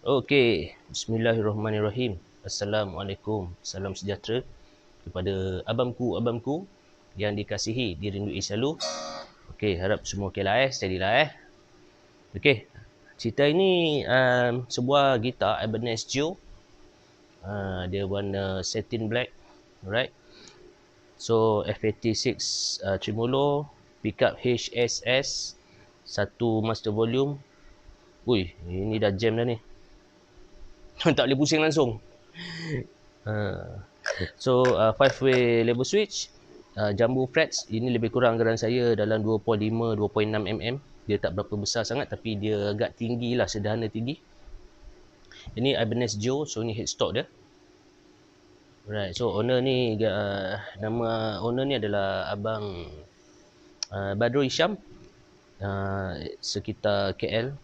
Okey, bismillahirrahmanirrahim. Assalamualaikum. Salam sejahtera kepada abangku-abangku yang dikasihi, dirindui selalu. Okey, harap semua okey lah steady lah Okey, cerita ini sebuah gitar Ibanez Geo. Dia warna satin black. Alright. So F86 tremolo, pickup HSS, satu master volume. Ui, ini dah jam dah ni. Tak boleh pusing langsung. So 5-way level switch, jumbo frets. Ini lebih kurang geran saya dalam 2.5 2.6 mm. Dia tak berapa besar sangat tapi dia agak tinggi lah, sederhana tinggi. Ini Ibanez Geo, so ni headstock dia. Right, so owner ni nama owner ni adalah abang Badrul Hisham, sekitar KL.